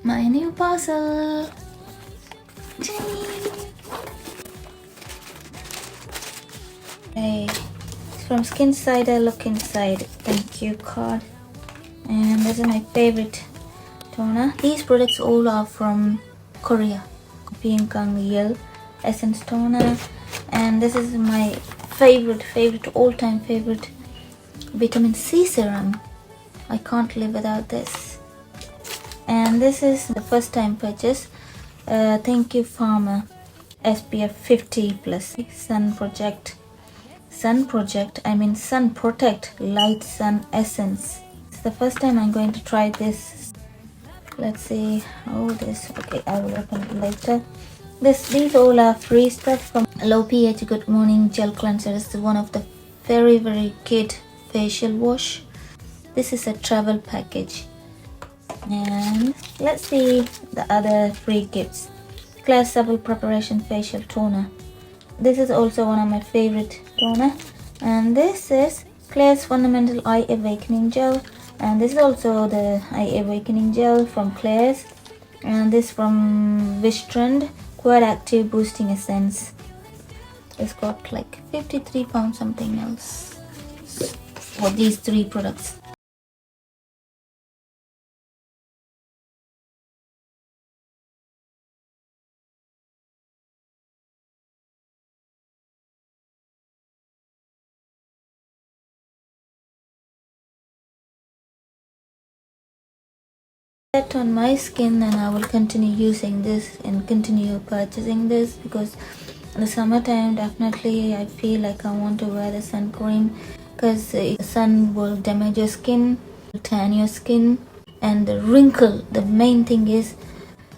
My new parcel. Hey, it's from Skin Cider. Look inside. Thank you card. And this is my favorite toner. These products all are from Korea. Kang Yel Essence Toner. And this is my favorite all-time favorite vitamin C serum. I can't live without this. And this is the first time purchase. Thank you Farmer SPF 50 plus Sun Protect Light Sun Essence. It's the first time I'm going to try this. Let's see how this. Okay, I will open it later. These all are free stuff from Low pH Good Morning Gel Cleanser. This is one of the very good facial wash. This is a travel package. And let's see the other free gifts. Claire Supple Preparation Facial Toner. This is also one of my favorite toner. And this is Claire's Fundamental Eye Awakening Gel. And this is also the Eye Awakening Gel from Claire's. And this from Wish Trend Quad Active Boosting Essence. It's got like 53 pounds something else for these three products. On my skin, and I will continue using this and continue purchasing this because in the summertime definitely I feel like I want to wear the sun cream because the sun will damage your skin, tan your skin, and the wrinkle. The main thing is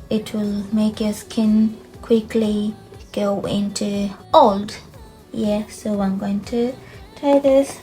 it will make your skin quickly go into old. Yeah, so I'm going to try this.